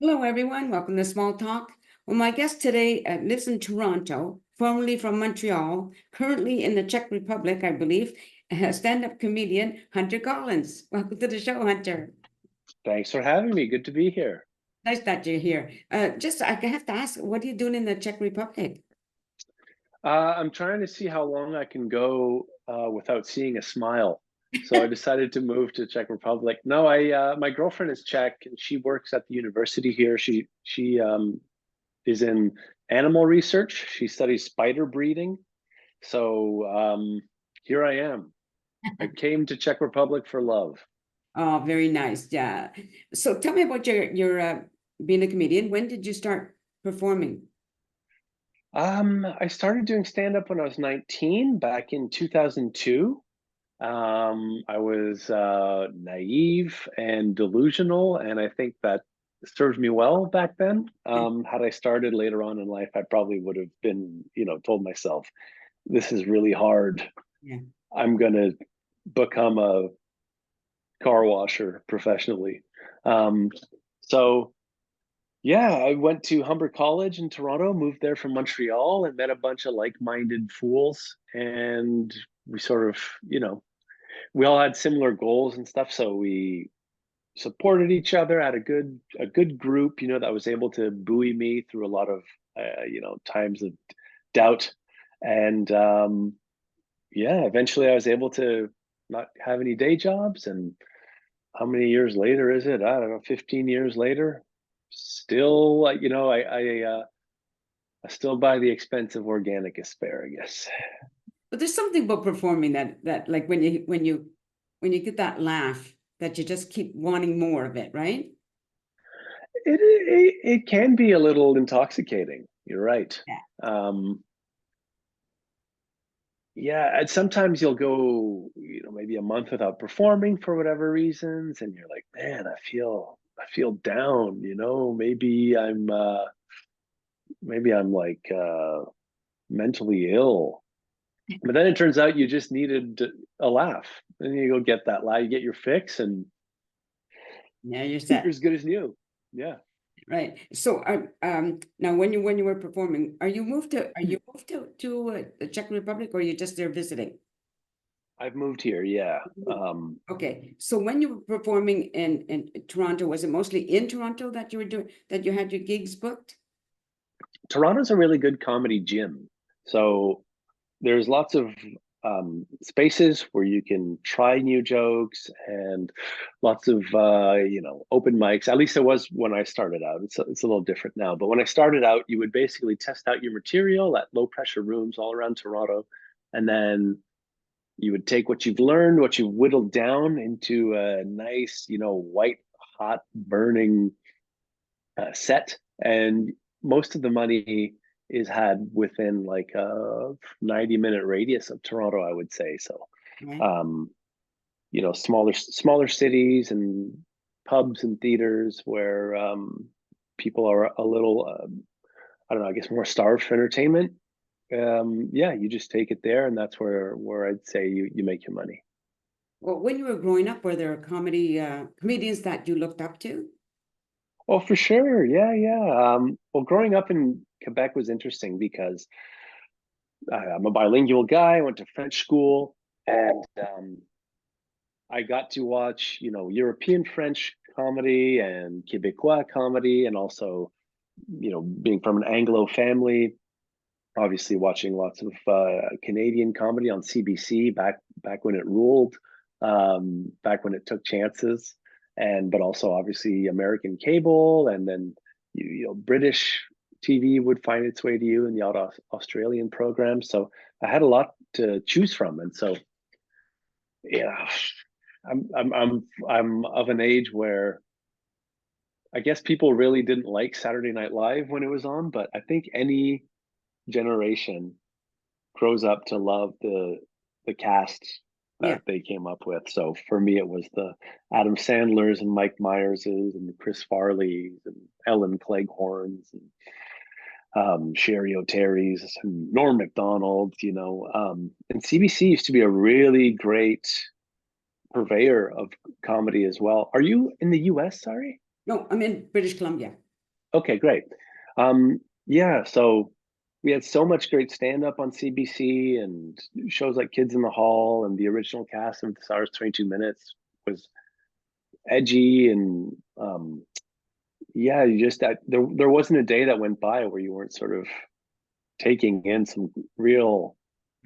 Hello, everyone. Welcome to Small Talk. Well, my guest today lives in Toronto, formerly from Montreal, currently in the Czech Republic, I believe, stand-up comedian Hunter Collins. Welcome to the show, Hunter. Thanks for having me. Good to be here. Nice that you're here. I have to ask, what are you doing in the Czech Republic? I'm trying to see how long I can go without seeing a smile. So I decided to move to Czech Republic. No, I my girlfriend is Czech and she works at the university here. She is in animal research. She studies spider breeding. So here I am. I came to Czech Republic for love. Oh, very nice. Yeah. So tell me about your being a comedian. When did you start performing? I started doing stand-up when I was 19, back in 2002. I was naive and delusional, and I think that served me well back then. Had I started later on in life, I probably would have been, told myself, this is really hard. Yeah. I'm gonna become a car washer professionally. Um, so yeah, I went to Humber College in Toronto, moved there from Montreal, and met a bunch of like-minded fools, and we sort of, we all had similar goals and stuff, so we supported each other, had a good group, that was able to buoy me through a lot of times of doubt. And yeah, eventually I was able to not have any day jobs. And how many years later is it? I don't know, 15 years later, still, I still buy the expensive organic asparagus. But there's something about performing that like when you get that laugh that you just keep wanting more of it, right? It can be a little intoxicating. You're right. Yeah. Um, yeah, and sometimes you'll go, maybe a month without performing for whatever reasons, and you're like, man, I feel down. Maybe I'm like mentally ill. But then it turns out you just needed a laugh. Then you go get that laugh, you get your fix, and Yeah, you're you're set. as good as new. Yeah. Right. So, now when you were performing, are you moved to the Czech Republic, or are you just there visiting? I've moved here, yeah. Okay. So when you were performing in Toronto, was it mostly in Toronto that you had your gigs booked? Toronto's a really good comedy gym. So there's lots of spaces where you can try new jokes and lots of open mics. At least it was when I started out. It's a little different now, but when I started out, you would basically test out your material at low pressure rooms all around Toronto, and then you would take what you've learned, what you've whittled down into a nice, white hot burning set, and most of the money is had within like a 90-minute radius of Toronto, I would say. So, Right. um, smaller cities and pubs and theaters where people are a little, I don't know, I guess more starved for entertainment. Yeah, you just take it there, and that's where I'd say you make your money. Well, when you were growing up, were there comedians that you looked up to? Oh, for sure. Yeah, yeah. Well, growing up in Quebec was interesting because I'm a bilingual guy. I went to French school, and I got to watch, European French comedy and Quebecois comedy, and also, being from an Anglo family, obviously watching lots of Canadian comedy on CBC back when it ruled, back when it took chances, and but also obviously American cable, and then British TV would find its way to you in the odd Australian programs. So I had a lot to choose from, and so yeah, I'm of an age where I guess people really didn't like Saturday Night Live when it was on, but I think any generation grows up to love the cast Yeah. that they came up with. So for me, it was the Adam Sandlers and Mike Myerses and the Chris Farleys and Ellen Cleghorns and Sherry O'Terry's and Norm Macdonald. And CBC used to be a really great purveyor of comedy as well. Are you in the U.S.? Sorry. No, I'm in British Columbia. Okay, great. Yeah, so we had so much great stand-up on CBC and shows like Kids in the Hall, and the original cast of This Hour's 22 Minutes was edgy and yeah, you just that there wasn't a day that went by where you weren't sort of taking in some real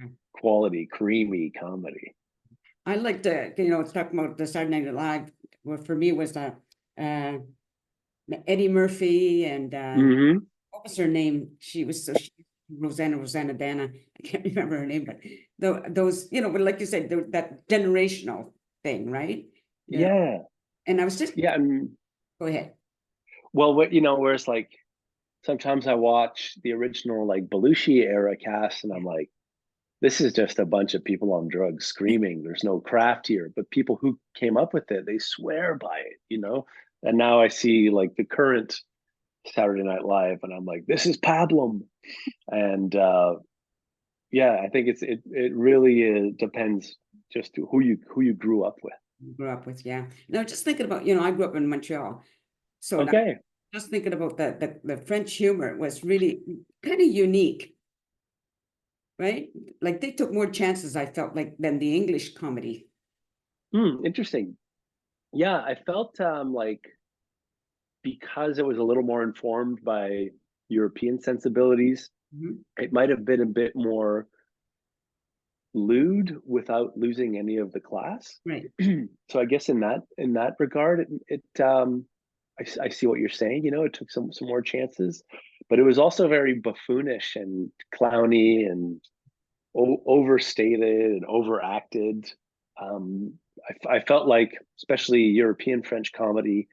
Mm. quality, creamy comedy. I like to, talking about the Saturday Night Live, well, for me was uh, Eddie Murphy and Hmm. what was her name? She Rosanna Dana. I can't remember her name, but those, but like you said, that generational thing, right? Yeah. Yeah, And I was just, yeah, and go ahead. well, what whereas like sometimes I watch the original like Belushi era cast, and I'm like, this is just a bunch of people on drugs screaming. There's no craft here. But people who came up with it, they swear by it. And now I see like the current Saturday Night Live, and I'm like, this is pablum. And yeah, I think it really depends just to who you grew up with. Grew up with, yeah. No, just thinking about, I grew up in Montreal. So now Okay. just thinking about the French humor was really kind of unique, right? Like they took more chances, I felt like, than the English comedy. Interesting. Yeah, I felt like because it was a little more informed by European sensibilities, Mhm. it might have been a bit more lewd without losing any of the class. Right. So I guess in that regard, I see what you're saying. It took some more chances, but it was also very buffoonish and clowny and overstated and overacted. Um, I felt like, especially European French comedy,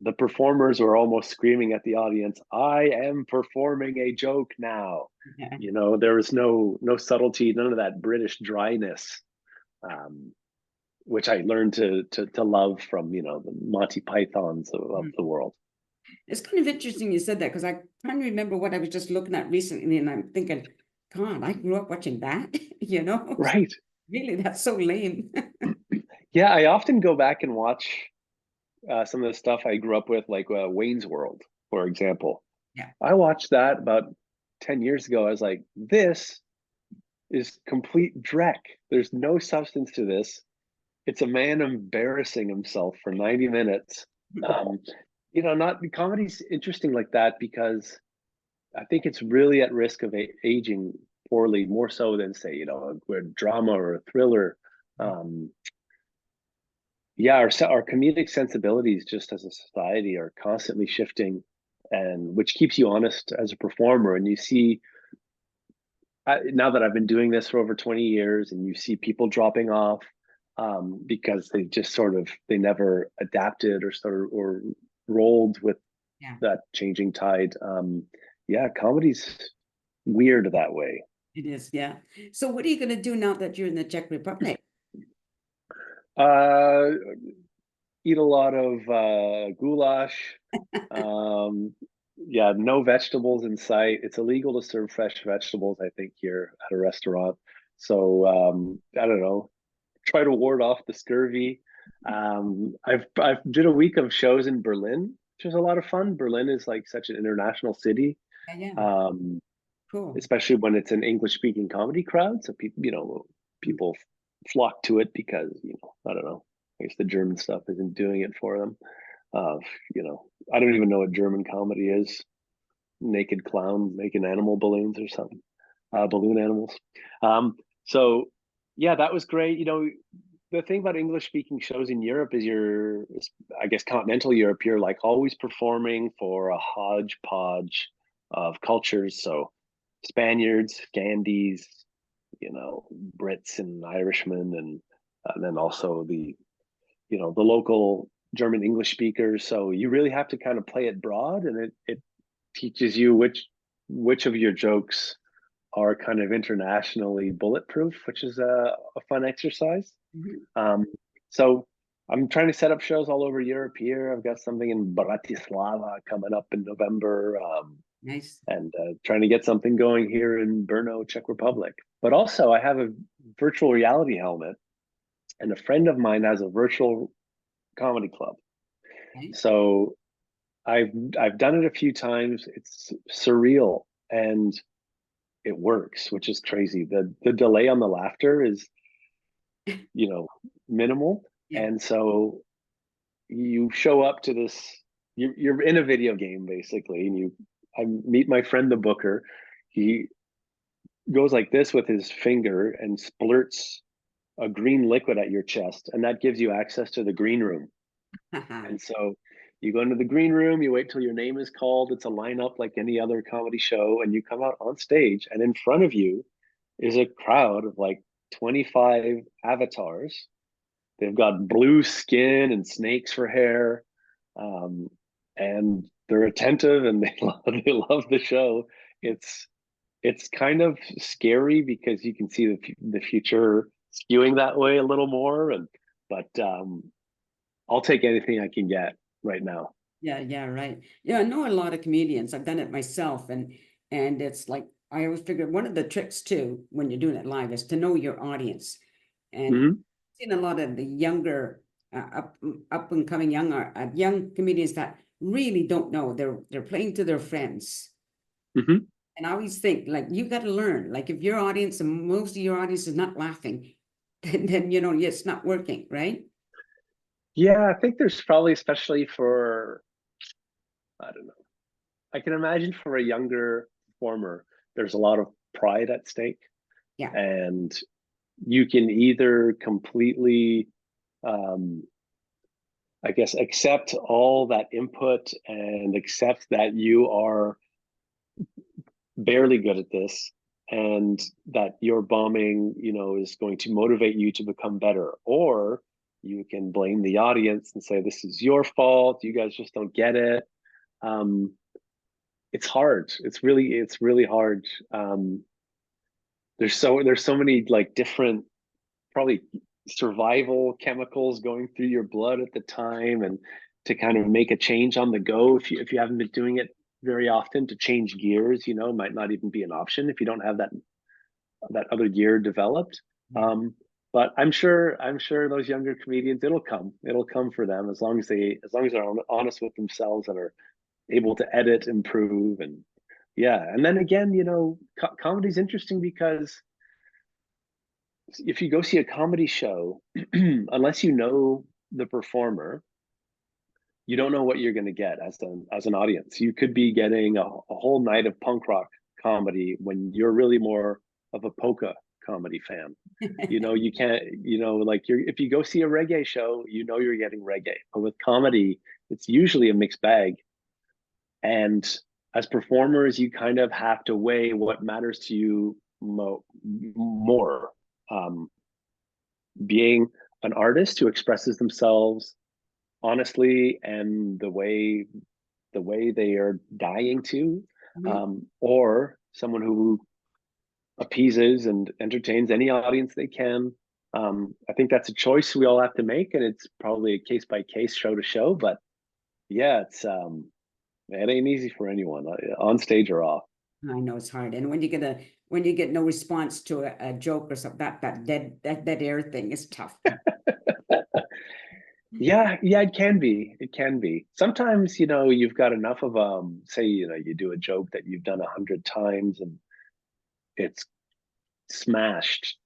the performers were almost screaming at the audience, "I am performing a joke now." Yeah. There was no subtlety, none of that British dryness, um, which I learned to love from the Monty Pythons of the world. It's kind of interesting you said that because I trying to remember what I was just looking at recently, and I'm thinking, God, I grew up watching that, Right. Really, that's so lame. Yeah, I often go back and watch some of the stuff I grew up with, like Wayne's World, for example. Yeah. I watched that about 10 years ago. I was like, this is complete dreck. There's no substance to this. It's a man embarrassing himself for 90 minutes. Um, not comedy's interesting like that because I think it's really at risk of aging poorly, more so than say, a drama or a thriller. Um, yeah, our comedic sensibilities just as a society are constantly shifting, and which keeps you honest as a performer. And you see, now that I've been doing this for over 20 years, and you see people dropping off because they just they never adapted or rolled with Yeah, that changing tide. Yeah, comedy's weird that way. it is. Yeah. So what are you going to do now that you're in the Czech Republic? Uh, Eat a lot of goulash. Um, yeah, no vegetables in sight. It's illegal to serve fresh vegetables, I think, here at a restaurant. So I don't know. Try to ward off the scurvy. I've did a week of shows in Berlin, which was a lot of fun. Berlin is like such an international city, Yeah, yeah. um, Cool. especially when it's an English speaking comedy crowd. So people flock to it because I don't know. I guess the German stuff isn't doing it for them. Uh, I don't even know what German comedy is. Naked clown making animal balloons or something, balloon animals. So yeah, that was great. The thing about English speaking shows in Europe is I guess continental Europe, you're like always performing for a hodgepodge of cultures. So Spaniards, Scandies, Brits and Irishmen, and then also the local German English speakers. So you really have to kind of play it broad, and it teaches you which of your jokes are kind of internationally bulletproof, which is a fun exercise. Mhm. Um, so I'm trying to set up shows all over Europe here. I've got something in Bratislava coming up in November, Nice. and trying to get something going here in Brno, Czech Republic. But also, I have a virtual reality helmet, and a friend of mine has a virtual comedy club. Nice. So I've done it a few times. It's surreal and it works, which is crazy. The delay on the laughter is, minimal. Yeah. And so you show up to this, you're in a video game basically, and I meet my friend the booker. He goes like this with his finger and splurts a green liquid at your chest, and that gives you access to the green room. And so you go into the green room, you wait till your name is called. It's a lineup like any other comedy show, and you come out on stage, and in front of you is a crowd of like 25 avatars. They've got blue skin and snakes for hair, and they're attentive and they love the show. It's kind of scary because you can see the future skewing that way a little more, but I'll take anything I can get right now. Yeah, yeah, right. Yeah, I know a lot of comedians. I've done it myself, and it's like I always figure one of the tricks too when you're doing it live is to know your audience. And Hmm. seen a lot of the younger, up and coming young comedians that really don't know. They're playing to their friends. Hmm. And I always think like you got to learn. Like if your audience and most of your audience is not laughing, then it's not working, right? Yeah, I think there's probably, especially for, I don't know, I can imagine for a younger performer, there's a lot of pride at stake. Yeah. And you can either completely, um, I guess, accept all that input and accept that you are barely good at this and that your bombing, is going to motivate you to become better. Or you can blame the audience and say, this is your fault. You guys just don't get it. Um, it's hard. It's really hard. There's so many like different, probably survival chemicals going through your blood at the time, and to kind of make a change on the go, if you haven't been doing it very often, to change gears, might not even be an option if you don't have that other gear developed. But I'm sure those younger comedians, it'll come for them, as long as they're honest with themselves and are able to edit, improve, and yeah. And then again, comedy's interesting because if you go see a comedy show, unless you know the performer, you don't know what you're going to get as an audience. You could be getting a whole night of punk rock comedy when you're really more of a polka comedy fan. You can't, like if you go see a reggae show, you're getting reggae. But with comedy, it's usually a mixed bag. And as performers, you kind of have to weigh what matters to you more. Um, Being an artist who expresses themselves honestly and the way they are dying to, Mhm. or someone who appeases and entertains any audience they can. I think that's a choice we all have to make, and it's probably a case by case, show to show. But yeah, it ain't easy for anyone, on stage or off. I know it's hard. And when you get no response to a joke or something, that air thing is tough. Yeah, yeah, it can be. It can be. Sometimes, you've got enough of say, you do a joke that you've done 100 times and it's smashed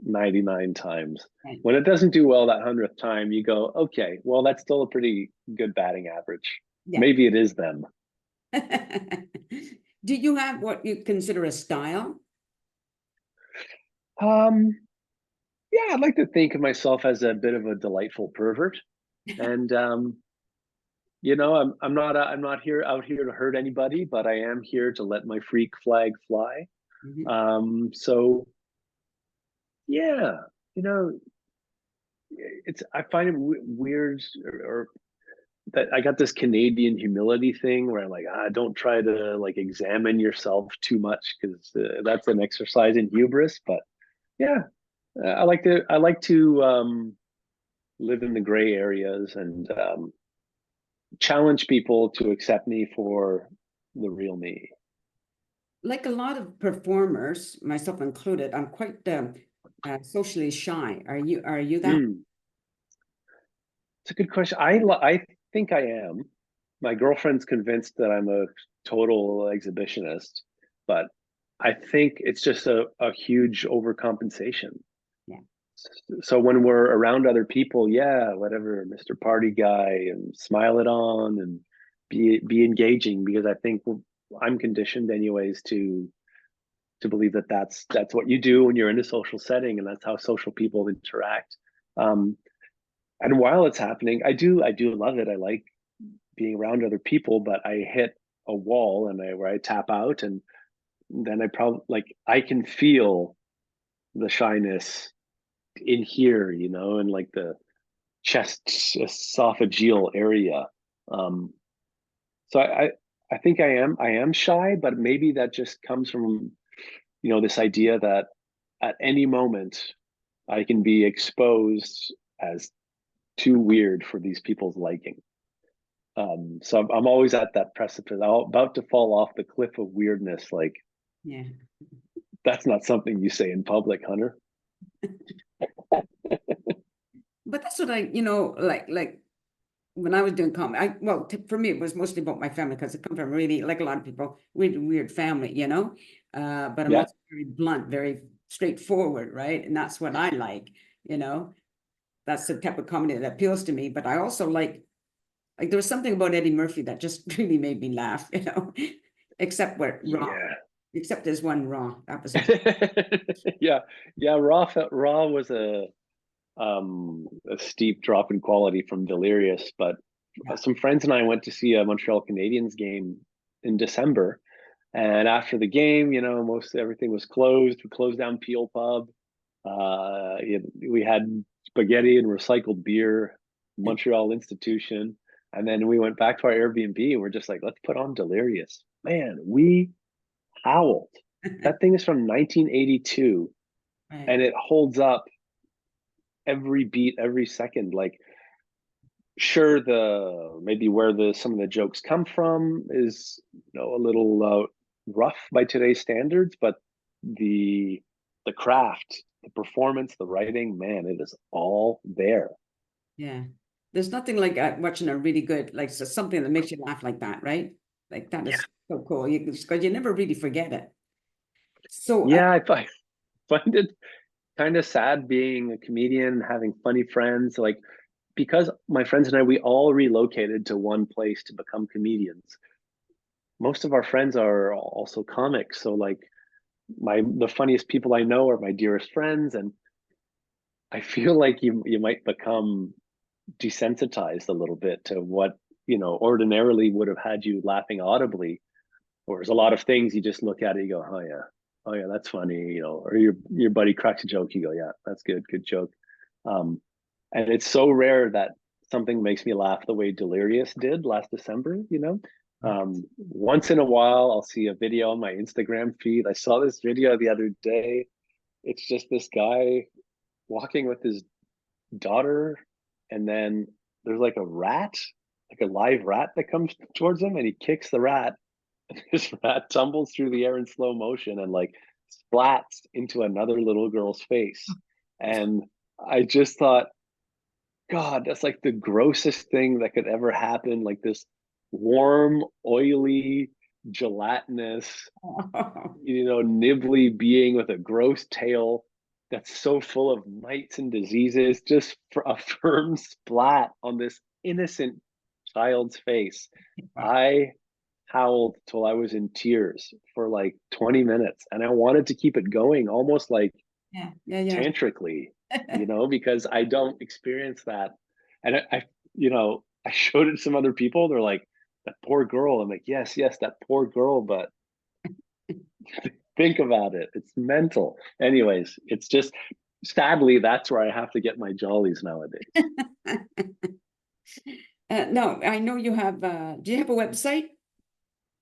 99 times. Right. When it doesn't do well that 100th time, you go, okay, well, that's still a pretty good batting average. Yeah. Maybe it is them. Do you have what you consider a style? Um, yeah, I'd like to think of myself as a bit of a delightful pervert. And I'm not out here to hurt anybody, but I am here to let my freak flag fly. Mhm. So yeah, you know, I find it weird, or that I got this Canadian humility thing where I'm like, don't try to like examine yourself too much, because that's an exercise in hubris. But yeah, I like to live in the gray areas and challenge people to accept me for the real me. Like a lot of performers, myself included, I'm quite socially shy. Are you that? Mm, it's a good question. I think I am. my girlfriend's convinced that I'm a total exhibitionist, but I think it's just a huge overcompensation. Yeah. So when we're around other people, yeah, whatever, Mr. Party Guy, and smile it on and be engaging, because I think I'm conditioned anyways to believe that that's what you do when you're in a social setting, and that's how social people interact. Um, and while it's happening, I do love it. I like being around other people, but I hit a wall and where I tap out, and then I probably like I can feel the shyness in here, and like the chest esophageal area. Um, so I think I am shy, but maybe that just comes from this idea that at any moment I can be exposed as too weird for these people's liking. So I'm always at that precipice. I'm about to fall off the cliff of weirdness. Like, Yeah. that's not something you say in public, Hunter. But that's what like when I was doing comedy, well, for me, it was mostly about my family because I come from really, like a lot of people, really weird family, but I'm Yeah, also very blunt, very straightforward, right? And that's what I like, you know, that's the type of comedy that appeals to me. But I also like there was something about Eddie Murphy that just really made me laugh, except where Raw, yeah, except there's one Raw. That was yeah, yeah. Raw was a steep drop in quality from Delirious, but yeah, some friends and I went to see a Montreal Canadiens game in December, and after the game, most everything was closed. We closed down Peel Pub. We had spaghetti and recycled beer, Montreal institution, and then we went back to our Airbnb and we're just like, let's put on Delirious. Man, we howled. That thing is from 1982, right. and it holds up every beat, every second. Like, sure, the maybe where some of the jokes come from is a little rough by today's standards, but the craft, the performance, the writing, man, it is all there. Yeah. There's nothing like watching a really good, like something that makes you laugh like that, right? Like that Yeah, is so cool. Because you never really forget it. So yeah, I find it kind of sad being a comedian, having funny friends. Like, because my friends and I, we all relocated to one place to become comedians. Most of our friends are also comics, so like the funniest people I know are my dearest friends, and I feel like you might become desensitized a little bit to what ordinarily would have had you laughing audibly. Whereas a lot of things you just look at it, you go, oh yeah, that's funny, or your buddy cracks a joke, you go, yeah, that's good joke. Um, and it's so rare that something makes me laugh the way Delirious did last December. Once in a while, I'll see a video on my Instagram feed. I saw this video the other day. It's just this guy walking with his daughter, and then there's like a rat, like a live rat that comes towards him, and he kicks the rat. And this rat tumbles through the air in slow motion and like splats into another little girl's face. And I just thought, God, that's like the grossest thing that could ever happen. Like this warm, oily, gelatinous, nibbly being with a gross tail that's so full of mites and diseases, just for a firm splat on this innocent child's face. I howled till I was in tears for like 20 minutes, and I wanted to keep it going almost like yeah. tantrically, because I don't experience that. And I showed it to some other people. They're like, that poor girl. I'm like, yes, that poor girl, but think about it. It's mental. Anyways, it's just sadly that's where I have to get my jollies nowadays. No, I know you have. Do you have a website?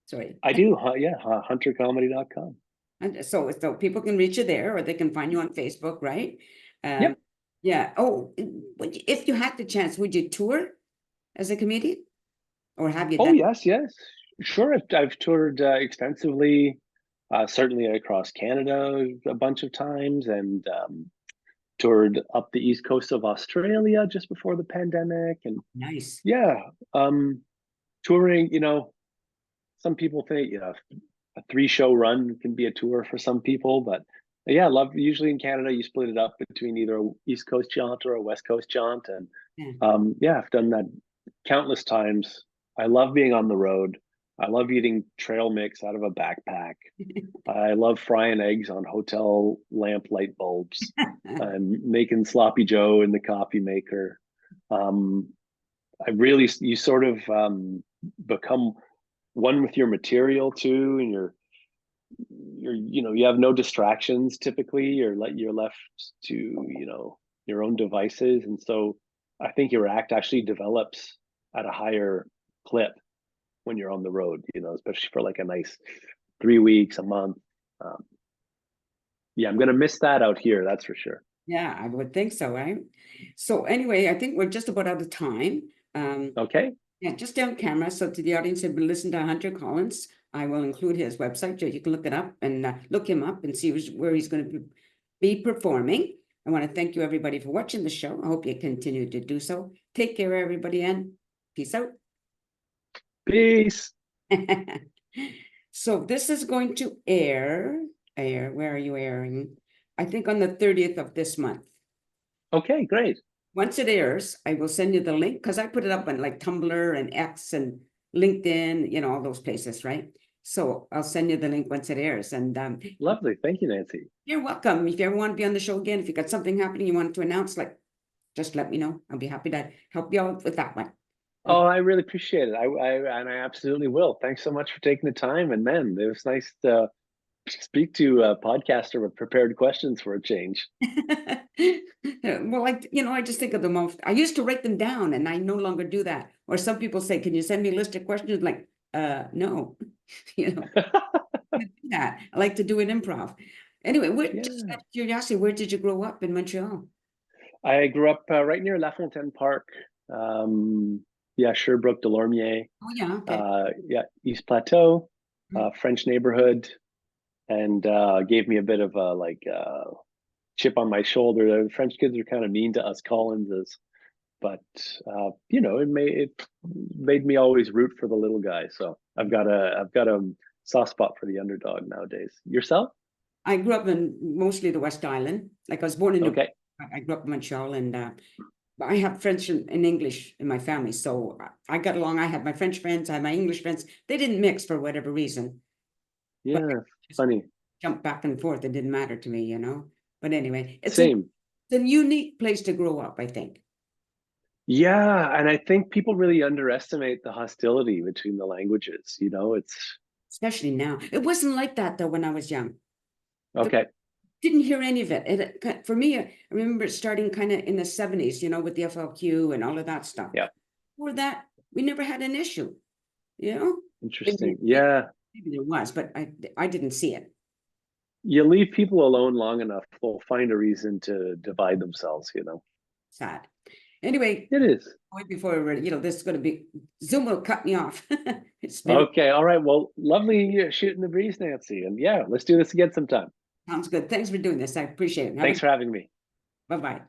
Sorry. I do, yeah, huntercomedy.com. And so people can reach you there, or they can find you on Facebook, right? Um, Yep. yeah. Oh, if you had the chance, would you tour as a comedian, or have you Oh, done? yes. Sure. I've toured extensively, certainly across Canada a bunch of times, and toured up the east coast of Australia just before the pandemic. And Nice. yeah, um, touring, some people think, a 3-show run can be a tour for some people, but yeah, I love, usually in Canada, you split it up between either a East Coast jaunt or a West Coast jaunt. And Yeah. yeah, I've done that countless times. I love being on the road. I love eating trail mix out of a backpack. I love frying eggs on hotel lamp light bulbs and making sloppy Joe in the coffee maker. Um, you sort of become one with your material too, and you have no distractions typically. You're left to, your own devices. And so I think your act actually develops at a higher clip when you're on the road, especially for like a nice 3 weeks, a month. Um, yeah, I'm gonna miss that out here, that's for sure. Yeah, I would think so, right? So anyway, I think we're just about out of time. Okay, Yeah, just on camera. So to the audience who've been listening to Hunter Collins, I will include his website so you can look it up and look him up and see where he's going to be performing. I want to thank you everybody for watching the show. I hope you continue to do so. Take care, everybody, and peace out. peace. So this is going to air. Where are you airing? I think on the 30th of this month. Okay, great. Once it airs, I will send you the link because I put it up on like Tumblr and X and LinkedIn, all those places, right? So I'll send you the link once it airs. And Lovely. Thank you, Nancy. you're welcome. If you ever want to be on the show again, if you got something happening you want to announce, just let me know. I'll be happy to help you out with that one. Oh, I really appreciate it. I absolutely will. Thanks so much for taking the time. And man, it was nice to speak to a podcaster with prepared questions for a change. Well, I just think of the most. I used to write them down, and I no longer do that. Or some people say, "Can you send me a list of questions?" Like, no, I do that. I like to do it improv. Anyway, just Yeah. out of curiosity, where did you grow up in Montreal? I grew up right near La Fontaine Park. Yeah, Sherbrooke, Delormier. Oh yeah, okay. Yeah, East Plateau, Mhm. French neighborhood, and gave me a bit of a chip on my shoulder. The French kids are kind of mean to us Collinses, but it made me always root for the little guy. So I've got a soft spot for the underdog nowadays. Yourself? I grew up in mostly the West Island. Like I was born in Okay. I grew up in Montreal, and I have French and English in my family, so I got along. I had my French friends, I had my English friends. They didn't mix for whatever reason, but Yeah, just funny. jump. Back and forth. It didn't matter to me. But anyway, Same. it's a unique place to grow up, I think. Yeah, and I think people really underestimate the hostility between the languages. It's Especially now. It wasn't like that though when I was young. okay. Didn't hear any of it. For me, I remember it starting kind of in the 70s, with the FLQ and all of that stuff. Yeah, Before that, we never had an issue, you know? interesting. Maybe, Yeah, maybe there was, but I didn't see it. you leave people alone long enough, they'll find a reason to divide themselves. Sad. Anyway, It is. before this is going to be, Zoom will cut me off. It's been, Okay, all right. Well, lovely shooting the breeze, Nancy. And yeah, let's do this again sometime. sounds good. Thanks for doing this. I appreciate it. Thanks for having me. Bye-bye.